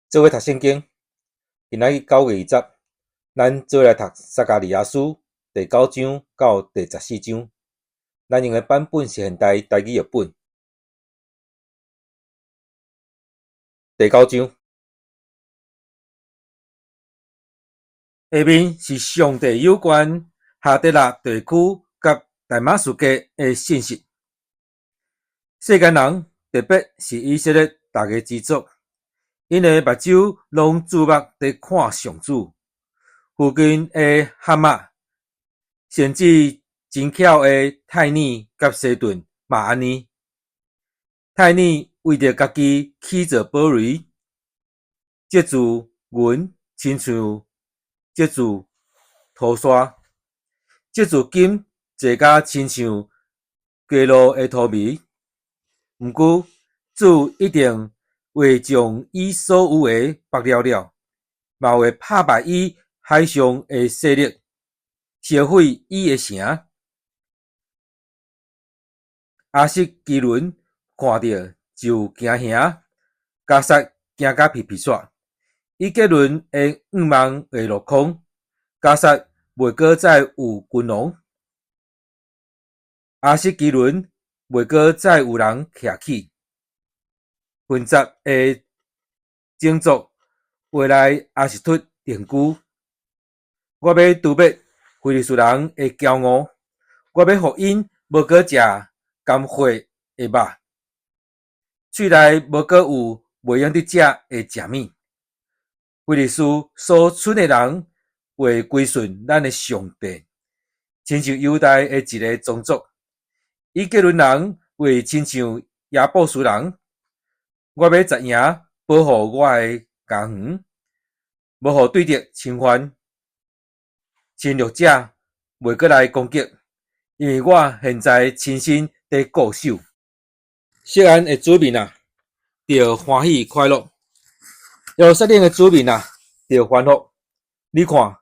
做伙读圣经，今仔日9月20，咱做伙来读撒迦利亚书第9章到第14章。咱用的版本是现代台语译本。第9章，下面是上帝有关哈德拉地区甲大马士革的信息。世间人，特别是以色列大家之族，因的目睭拢注目在看上主。附近的哈马，甚至真巧的泰尼甲西顿嘛安尼。泰尼为着家己起做堡垒，借助银亲像借助土沙，借助金坐甲亲像街路的土味。毋过，主一定会将伊所有的剥了了，嘛会拍败伊海上的势力，烧毁伊的城。阿瑟基伦看到就惊吓，加萨惊甲皮皮煞。以结伦的五万会落空，加萨袂阁再有君王。阿瑟基伦袂阁再有人徛起。混杂的种族回来阿什突定居。我要除灭非利士人的骄傲，我要互因无阁食甘火的肉，喙内无阁有袂用得食的食物。非利士所剩的人会归顺咱的上帝，亲像犹大的一个宗族。以色列人会亲像亚布斯人。我要十赢保护我的家园，无互对敌侵犯。侵略者袂阁来攻击，因为我现在亲身在固守。锡安的子民啊，着欢喜快乐；耶路撒冷的子民啊，着欢呼。你看，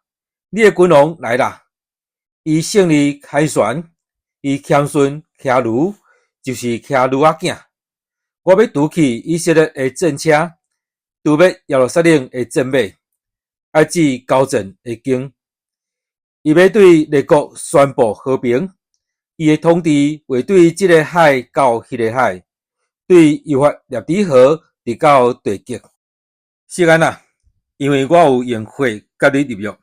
你的君王来啦！伊胜利凯旋，伊谦逊骑驴，就是骑驴仔囝。我要除去以色列的战车，除灭耶路撒冷的战马，爱至高正的经。伊要对列国宣布和平，伊的统治会对这个海到迄个海，对幼发涅底河直到地极。锡安啊，因为我有用火甲你立约，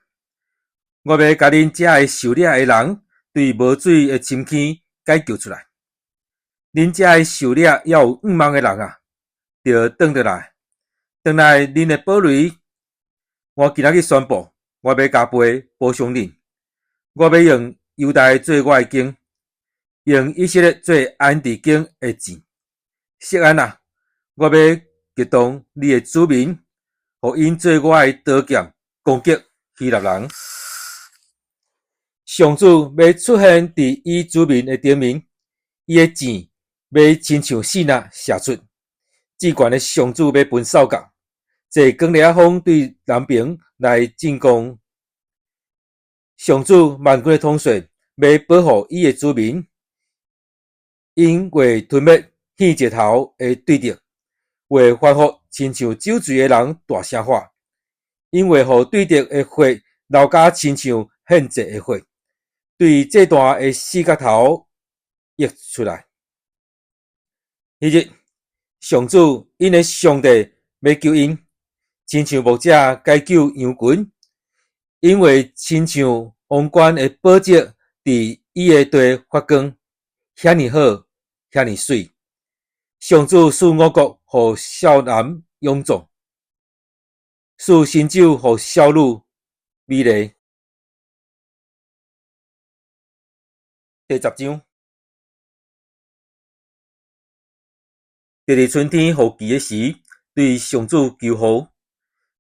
我要甲恁遮的受掠的人对无水的深坑解救出来。恁遮的受掠要有5万个人啊，着转倒来恁的堡垒。我今仔日宣布，我要加倍补偿恁。我要用犹大做我的经，用以色列做安治经的钱。锡安啊，我要激动你的子民，互因做我的刀剑，攻击希腊人。上主要出现伫伊子民的顶面，伊的钱要亲像线啊射出。至悬的上主要分扫角，坐光烈风对南边来进攻。上主万军的统帅要保护伊的子民，因会吞灭显一头的对敌，会欢呼亲像酒醉的人大声喊，因为互对敌的火流甲亲像献祭的火，对这段的四角头溢出来。迄日，上主因的上帝要救因，亲像牧者解救羊群，因为亲像王冠的宝石伫伊的地发光，遐尼好，遐尼水。上主使我国互少男勇壮，使新酒互少女美丽。第10章。第二春天雨季的时，对上主求雨，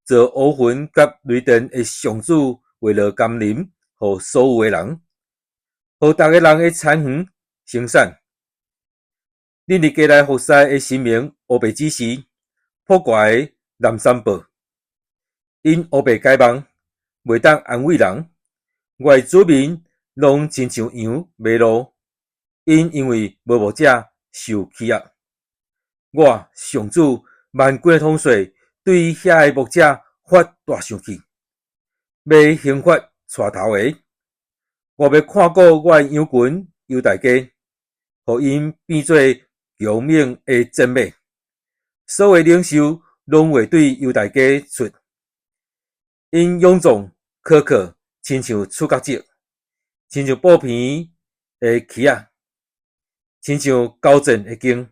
做乌云甲雷电的上主为了甘霖，互所有的人，互逐个人的产园生产。恁伫家内服侍的神明乌白之时，破怪的南山报，因乌白解梦，袂当安慰人。我的子民拢亲像羊迷路，因为无牧者受欺压。我上主万军的统帅对遐个牧者发大生气，要刑罚带头个。我要看顾我羊群犹大家，互因变做强猛的真马。所有领袖拢会对犹大家出，因勇壮可靠，亲像触角石，亲像布片的旗仔，亲像高阵的弓。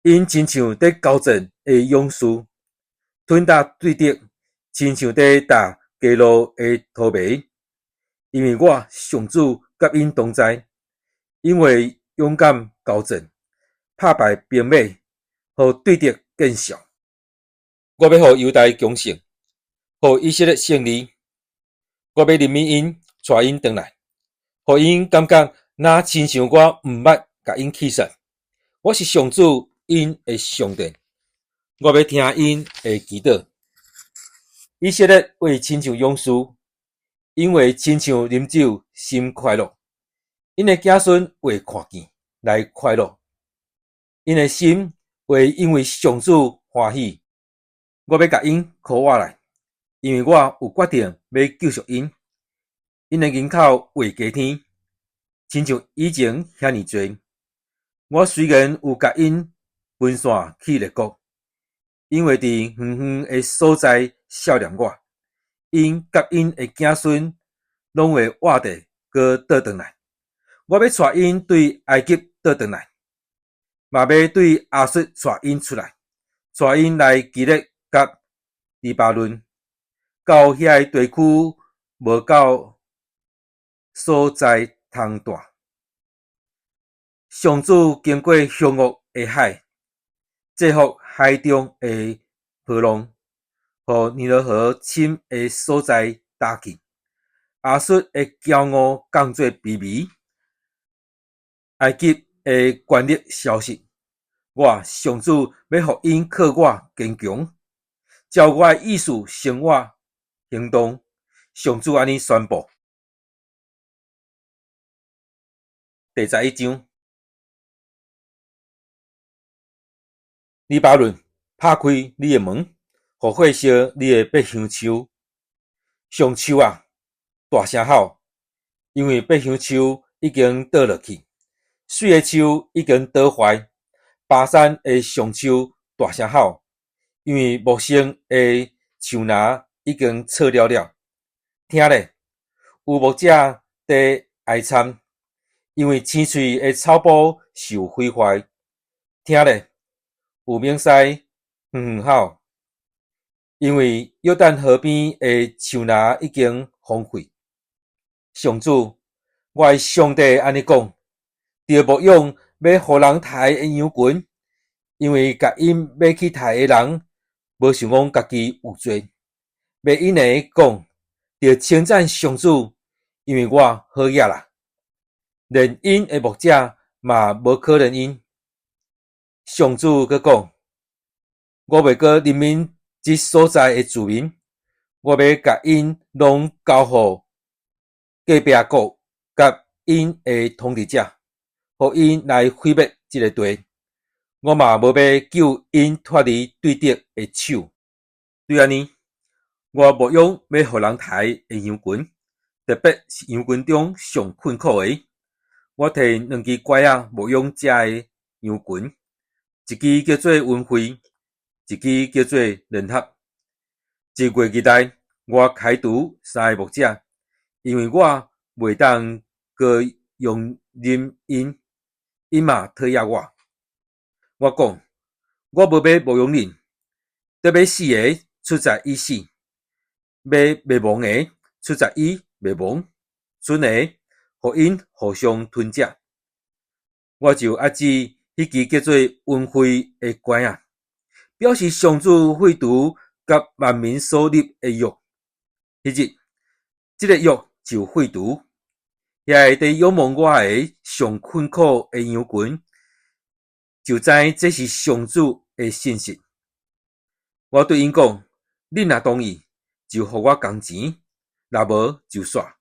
因亲像在高阵的勇士，吞踏对敌，亲像在踏街路的土迷。因为我上主甲因同在，因为勇敢高阵，打败兵马，互对敌见笑。我要互犹大强盛，互以色列胜利。我要任命因，带因回来，互因感觉若亲像我毋捌甲因气杀。我是上主因的上帝，我要听因的祈祷。以色列会亲像勇士，因为亲像啉酒，心快乐。因的子孙会看见来快乐，因的心会因为上主欢喜。我要甲因靠我来，因为我有决定要救赎因。因的人口会加添，亲像以前遐尼多。我虽然有甲因分散去列国，因为伫远远的所在笑念我，因甲因的子孙拢会活地搁倒转来。我要带因对埃及倒转来，嘛要对亚述带因出来，带因来基列甲黎巴嫩，到遐个地区无够所在通住。上主经过凶恶的海，制服海中的波浪，互尼罗河深的所在打去。亚述的骄傲降做卑微，埃及的权力消失。我上主要互因靠我坚强，照我的意思生活行动。上主安尼宣布。第11章。黎巴嫩，拍开你的门，互火烧你的百香树。上树啊，大声吼，因为百香树已经倒落去，水的树已经倒坏。巴山的上树大声吼，因为木生的树林已经错了了。听咧，有牧者在哀惨，因为青翠的草埔受毁坏。听咧。有明狮吼，因为约旦河边的树林已经荒废。上主，我的上帝安尼讲：着牧羊要互人杀的羊群，因为甲因要去杀的人，无想讲家己有罪。要因的讲，着称赞上主，因为我好野啦。连因的牧者嘛无可能因。上主阁讲：我袂阁任命即所在的居民，我要甲因拢交互隔壁国甲因的统治者，互因来毁灭即个地。我嘛无要救因脱离对敌的手。对安尼，我牧羊要互人杀的羊群，特别是羊群中上困苦的。我摕两支拐仔牧羊遮的羊群。一支叫做温慧，一支叫做联合。一月日内，我开除3个牧者，因为我袂当搁用任因，因嘛讨厌我。我讲，我无要牧羊人，得要死的出在伊死，要灭亡的出在伊灭亡，剩的互因互相吞食。我就压制迄支叫做温慧的管啊，表示上主废除甲万民所立的约。迄日，这个约就废除，也会伫仰望我的上困苦的羊群，就知这是上主的信息。我对因讲：恁若同意，就互我工钱；若无就煞。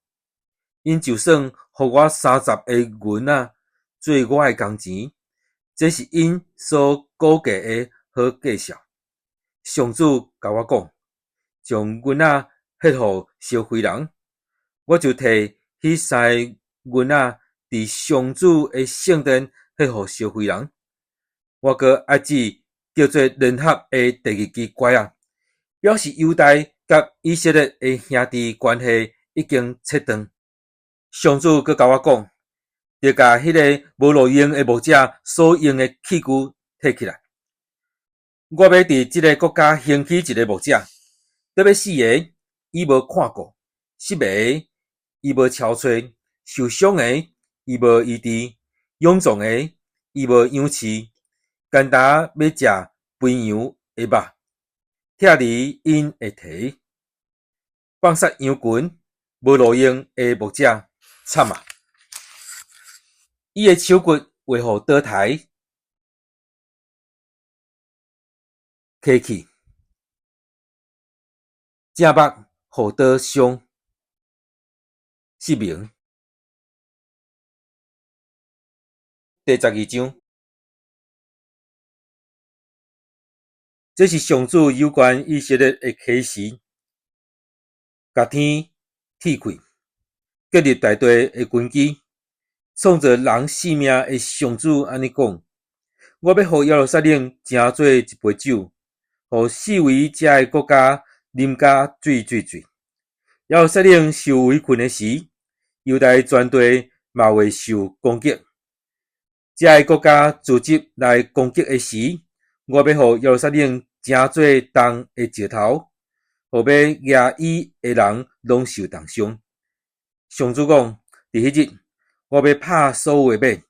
因就算互我30个银仔做我的工钱，这是因所估计的好计数。上主甲我讲，将囡仔献互烧灰人，我就摕迄三个囡仔伫上主的圣殿献互烧灰人。我阁爱子叫做联合的第二支拐啊，表示犹大甲以色列的兄弟关系已经切断。上主阁甲我讲，着甲迄个无路用的牧者所用的器具摕起来。我要伫即个国家兴起一个牧者，特别死个，伊无看过；失迷个，伊无超找；受伤个，伊无医治；臃肿个，伊无养饲；干焦要食肥羊的肉，拆离因的蹄，放杀羊群，无路用的牧者，惨啊！伊的手骨为互倒台，客去，正目互倒伤，失明。第12章，这是上主有关以色列的启示，甲天铁开，建立大地的根基，创造人性命的上主安尼讲：我要互耶路撒冷成做一杯酒，互四围遮的国家啉甲醉。耶路撒冷受围困的时，犹大全地嘛会受攻击。遮的国家组织来攻击的时，我要互耶路撒冷成做重的石头，互要压伊的人拢受重伤。上主讲，伫迄日，我要拍所有的马，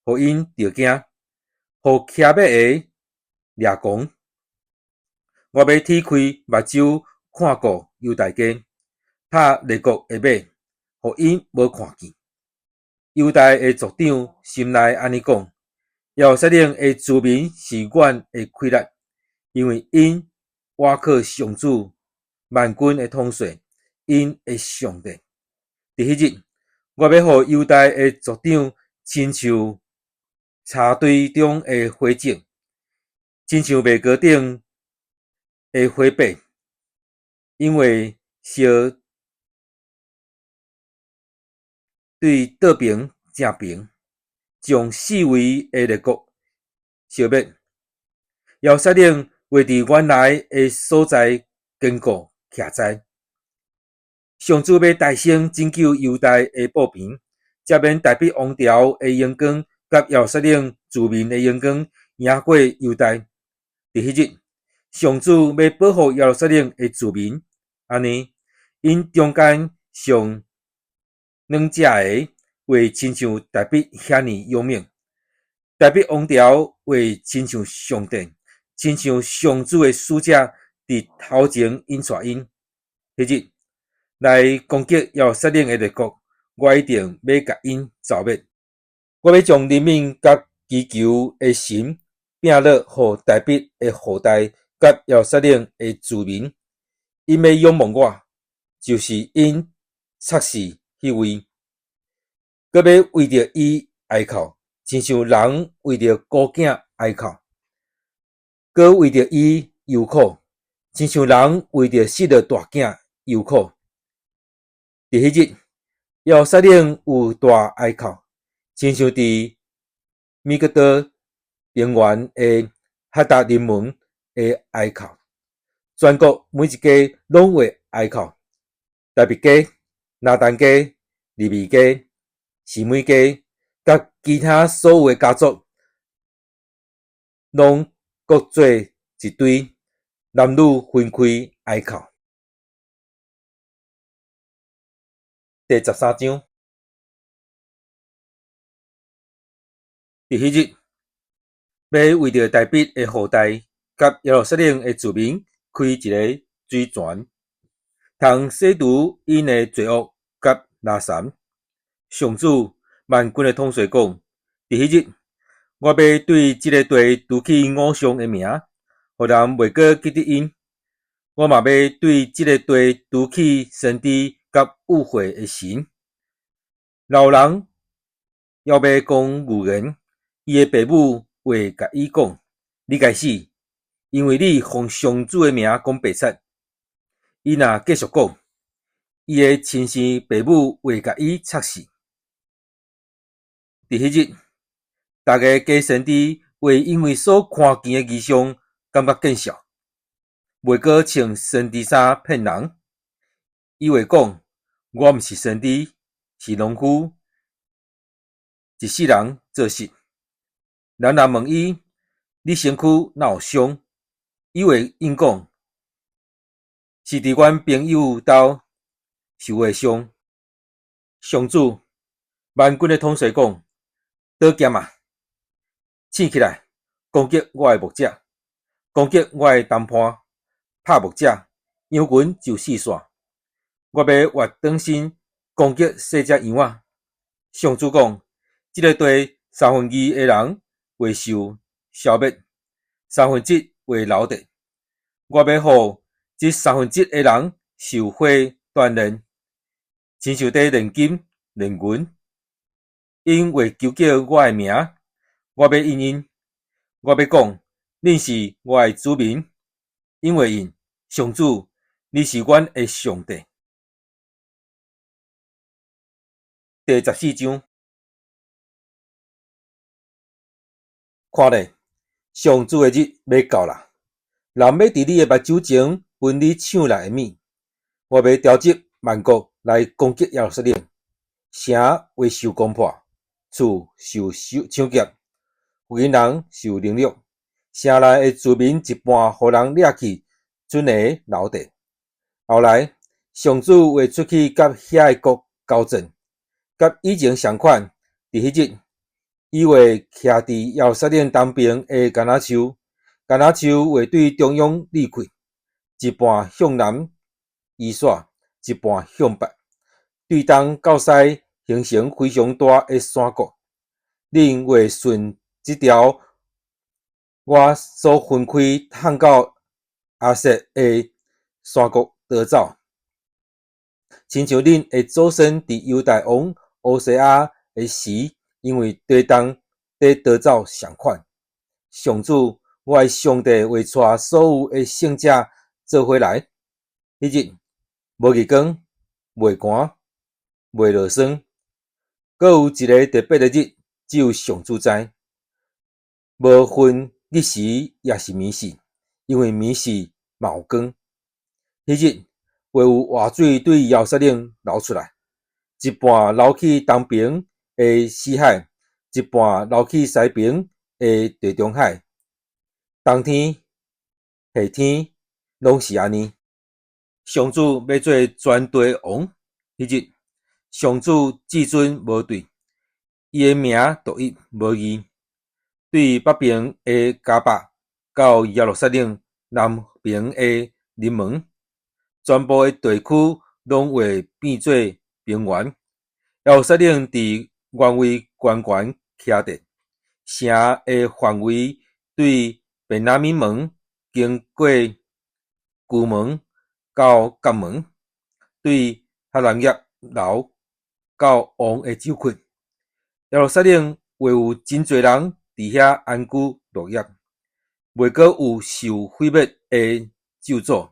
互因着惊，互骑马的掠狂。我要踢开目睭看顾犹大家，拍列国的马，互因无看见。犹大的族长心内安尼讲：耶路撒冷的居民是阮的亏力，因为因倚靠上主万军的统帅，因的上帝。伫迄日，我要互犹大的族长亲像插堆中的火种，亲像麦高顶的火把，因为烧对倒平正平，将四围的列国消灭。耶路撒冷为伫原来的所在坚固徛在。上主要大声拯救犹大的步平，才免大必王朝的荣光甲耶路撒冷居民的荣光赢过犹大。伫迄日，上主要保护耶路撒冷的居民，安尼，因中间上软者的会亲像大必遐尼有名，大必王朝会亲像上帝，亲像上主的使者伫头前引带因。迄日来攻击耶路撒冷的列国，我一定要甲因扫灭。我要将人民甲祈求的神拼落互大必的后代甲耶路撒冷的居民，因要仰望我，就是因测试迄位。搁要为着伊哀哭，亲像人为着孤囝哀哭；搁为着伊忧苦，亲像人为着失了大囝忧苦。伫迄日，耶路撒冷有大哀哭，亲像伫米格多平原的哈达人门的哀哭，全国每一家拢会哀哭。大别家、拿但家、利未家、示每家，甲其他所有的家族，拢各做一堆，男女分开哀哭。第13章，伫迄日，要为着大必的后代甲耶路撒冷的居民开一个水泉，通洗除因的罪恶甲拉残。上主万军的统帅讲：伫迄日，我要对即个地除去偶像的名，互人袂阁记得因。我嘛要对即个地除去先知甲误会的神。老人要讲预言，伊的父母会甲伊讲：你该死，因为你奉上主的名讲白贼，伊若继续讲，伊的亲生爸母会甲伊插死。伫迄日，大家假先知会因为所看见的异象感觉见笑，袂过穿先知衫骗人。伊会讲：我毋是先知，是农夫，一世人做事。人若问伊：你身躯哪有伤？伊会应讲：是伫阮朋友兜受的伤。上主万军的统帅讲：倒剑啊，醒起来，攻击我的牧者，攻击我的谈判，拍牧者，羊群就四散。我要活转身攻击小只羊仔。上主讲：这个地2/3的人会受消灭，1/3会留地。我要予这1/3的人受火锻炼，亲像在炼金炼银。因会求叫我的名，我要应因。我要讲，恁是我的子民，因为因上主，你是阮的上帝。第14章，看咧，上主的日要到啦！人要伫你的目睭前分你抢来的物。我要召集万国来攻击耶路撒冷，城会受攻破，厝受抢劫，有钱人受凌辱，城内的居民一半互人掠去，剩下留地。后来，上主会出去甲遐个国交战，甲以前相款。伫迄日，伊会徛伫耶路撒冷东边的橄榄树，橄榄树会对中央裂开，一半向南移煞，一半向北，对东到西形成非常大的山谷。恁会顺这条我所分开通到阿瑟的山谷逃走，亲像恁的祖先伫犹大王乌西亚的时，因为地动在逃走相款。上主，我的上帝会带所有的圣者做回来。迄日无日光，袂寒，袂落霜，阁有一个特别的日，只有上主知。无分日时也是暝时，因为暝时嘛有光。迄日会有活水对耶路撒冷流出来，一半流去东边的死海，一半流去西边的地中海。冬天、夏天拢是安尼。上主要做全地王，迄日上主至尊无对，伊的名独一无二。对北边的加百到耶路撒冷南边的临门，全部的地区拢会变做平原。耶路撒冷伫原位悬悬徛伫，城的范围对便雅悯门经过旧门到角门，对哈兰业楼到王的酒窟。耶路撒冷会有真侪人伫遐安居乐业，袂阁有受毁灭的咒诅。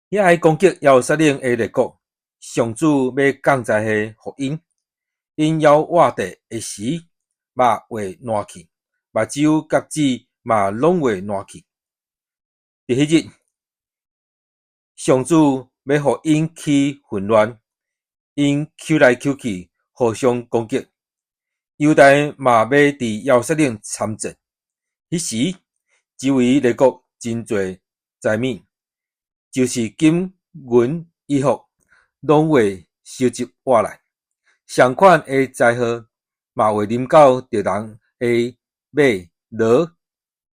遐爱攻击耶路撒冷的列国，上主要降灾的福音。因要活地的时，肉会烂去，目睭甲舌嘛拢会烂去。伫迄日，上主要互因起混乱，因抽来抽去，互相攻击。犹大嘛要伫耶路撒冷参战。迄时，周围列国真侪财物，就是金、银、衣服，拢会收集过来。相款的财货嘛会临到着人的马、骡、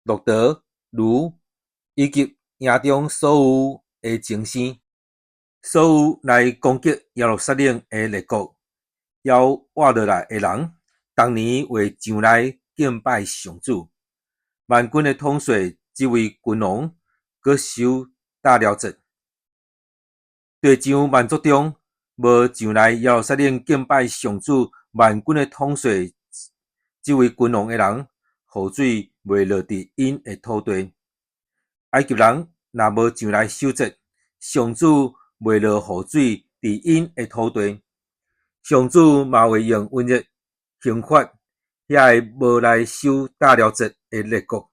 骆驼、驴，以及营中所有的精生。所有来攻击耶路撒冷的列国，要活落来的人，当年会上来敬拜上主。万军的统帅这位君王，阁收大了责。地上万族中，无上来耶路撒冷敬拜上主万军的统帅这位君王的人，雨水袂落伫因的土地。埃及人若无上来守节，上主袂落雨水伫因的土地，上主嘛会用瘟疫刑罚遐个无来守大了节的列国。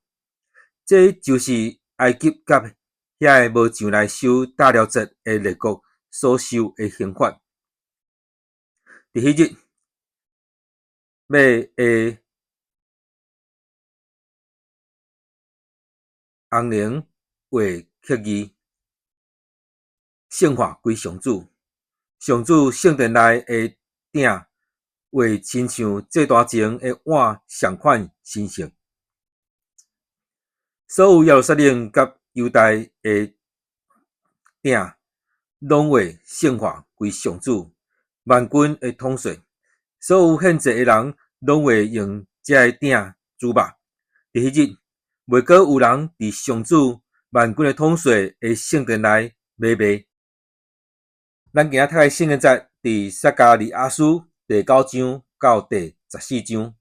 这就是埃及甲遐个无上来守大了节的列国所受的刑罚。伫迄日，要下红灵画刻字，圣化归上主。上主圣殿内的顶画亲像祭大前的碗同款神圣。所有耶路撒冷甲犹大的顶，拢画圣化归上主，万军的统帅。所有献祭的人拢会用这个顶煮肉。伫迄日，袂阁有人伫上主万军的统帅的圣殿内买卖。咱今仔读的圣经节伫撒迦利亚书第9章到第14章。